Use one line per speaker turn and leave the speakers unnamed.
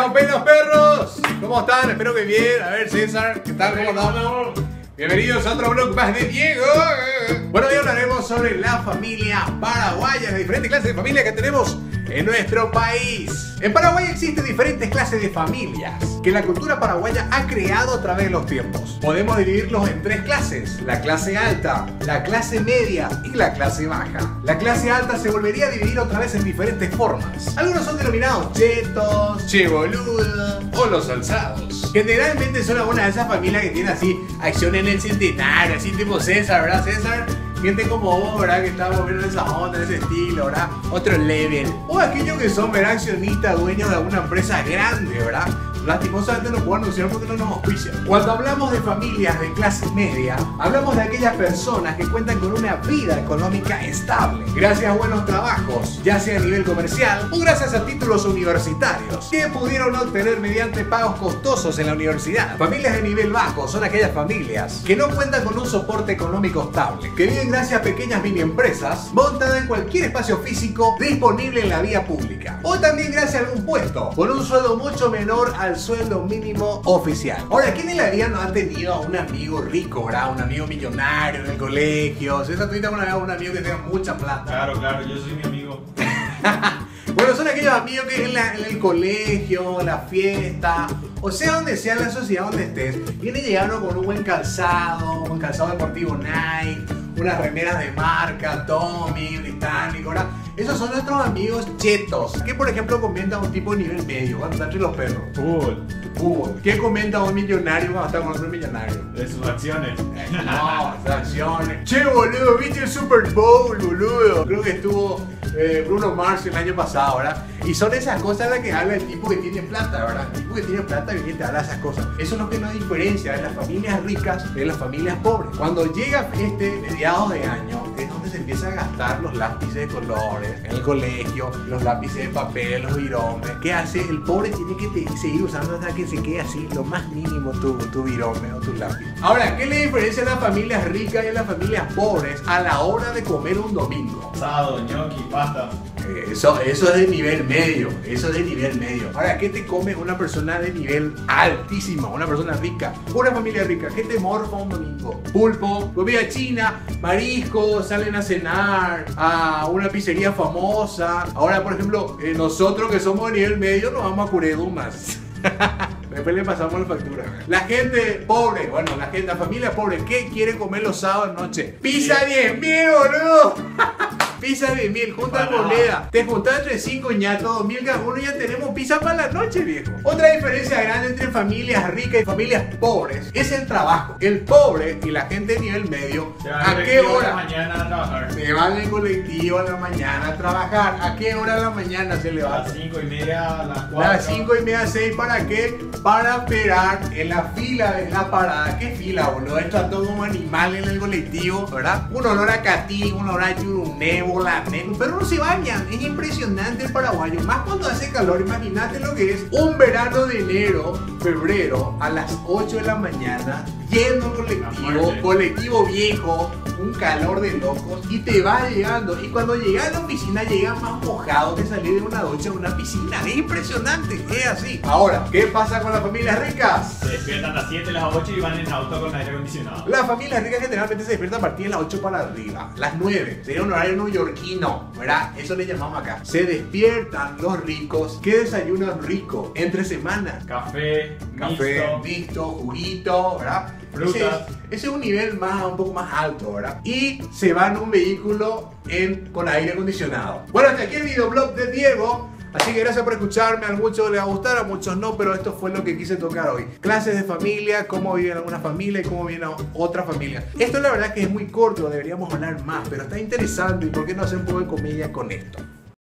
Campenos perros, ¿cómo están? Espero que bien. A ver, César, ¿qué tal? ¿Cómo andamos? Bienvenidos a otro vlog más de Diego. Bueno, hoy hablaremos sobre la familia paraguaya, las diferentes clases de familia que tenemos en nuestro país. En Paraguay existen diferentes clases de familias que la cultura paraguaya ha creado a través de los tiempos. Podemos dividirlos en tres clases: la clase alta, la clase media y la clase baja. La clase alta se volvería a dividir otra vez en diferentes formas. Algunos son denominados chetos, che boludo o los alzados. Generalmente son algunas de esas familias que tienen así acción en el centenario, así tipo César, ¿verdad, César? Gente como vos, ¿verdad? Que estamos viendo esa onda, ese estilo, ¿verdad? Otro level. O aquellos que son, ¿verdad? Accionistas, dueños de alguna empresa grande, ¿verdad? Lastimosamente no puedo anunciar porque no nos auspician. Cuando hablamos de familias de clase media, hablamos de aquellas personas que cuentan con una vida económica estable, gracias a buenos trabajos, ya sea a nivel comercial o gracias a títulos universitarios, que pudieron obtener mediante pagos costosos en la universidad. Familias de nivel bajo son aquellas familias que no cuentan con un soporte económico estable, que viven gracias a pequeñas mini empresas montadas en cualquier espacio físico disponible en la vía pública, o también gracias a algún puesto con un sueldo mucho menor al sueldo mínimo oficial. Ahora, ¿quién en la vida no ha tenido a un amigo rico, ¿verdad? Un amigo millonario en el colegio. Si esa tuviste una vez un amigo que tenga mucha plata.
Claro, yo soy mi amigo.
Bueno, son aquellos amigos que en el colegio, la fiesta, o sea donde sea en la sociedad donde estés, vienen llegando con un buen calzado deportivo Nike, unas remeras de marca, Tommy, británico, ¿verdad? Esos son nuestros amigos chetos, que por ejemplo comenta un tipo de nivel medio cuando está entre los perros. Fútbol. ¿Qué comenta un millonario cuando está con otro millonario?
De sus acciones.
No, sus acciones. Che, boludo, ¿viste el Super Bowl, boludo? Creo que estuvo Bruno Mars el año pasado, ¿verdad? Y son esas cosas las que habla el tipo que tiene plata, ¿verdad? El tipo que tiene plata viene y te habla esas cosas. Eso es lo que nos diferencia de las familias ricas de las familias pobres. Cuando llega mediados de año, es donde se empieza a gastar los lápices de colores en el colegio, los lápices de papel, los viromes. ¿Qué hace? El pobre tiene que seguir usando hasta que se quede así, lo más mínimo tu virome o tu lápiz. Ahora, ¿qué le diferencia a las familias ricas y a las familias pobres a la hora de comer un domingo?
Asado, ñoqui, pasta.
Eso es de nivel medio, Ahora, ¿qué te come una persona de nivel altísimo? Una persona rica, una familia rica, ¿qué te morfa un domingo? Pulpo, comida china, mariscos, salen a cenar a una pizzería famosa. Ahora, por ejemplo, nosotros que somos de nivel medio nos vamos a Curedumas. Después le pasamos la factura. La gente pobre, la familia pobre, ¿qué quiere comer los sábados noche? Pizza 10.000, boludo. Pizza 10.000, junta moneda. Te juntás entre 5 ñatos, 2.000 cada uno y ya tenemos pizza para la noche, viejo. Otra diferencia grande entre familias ricas y familias pobres es el trabajo. El pobre y la gente de nivel medio, ¿a qué hora?
Mañana a trabajar.
Se van en colectivo a la mañana a trabajar. ¿A qué hora de la mañana se le va?
A las 5:30, a las 4.
A las 5:30, 6, ¿para qué? Para esperar en la fila de la parada. ¿Qué fila, boludo? Están todos como animales en el colectivo, ¿verdad? Un olor a catí, un olor a yuruné, pero no se bañan. Es impresionante el paraguayo, más cuando hace calor. Imagínate lo que es un verano de enero, febrero, a las 8 de la mañana, yendo colectivo viejo, un calor de locos, y te va llegando. Y cuando llegas a la oficina, llegas más mojado que salir de una ducha en una piscina. Es impresionante, es así. Ahora, ¿qué pasa con las familias ricas?
Se despiertan a las 7, las 8 y van en auto con aire acondicionado.
Las familias ricas generalmente se despiertan a partir de las 8 para arriba, las 9. Sería un horario neoyorquino, ¿verdad? Eso le llamamos acá. Se despiertan los ricos que desayunan rico entre semana.
Café,
mixto, juguito, ¿verdad?
Frutas.
Ese es un nivel un poco más alto, ¿verdad? Y se van en un vehículo con aire acondicionado. Bueno, hasta aquí el videoblog de Diego. Así que gracias por escucharme. A muchos les va a gustar, a muchos no, pero esto fue lo que quise tocar hoy. Clases de familia, cómo viven alguna familia y cómo viven otra familia. Esto la verdad que es muy corto, deberíamos hablar más, pero está interesante. ¿Y por qué no hacer un poco de comedia con esto?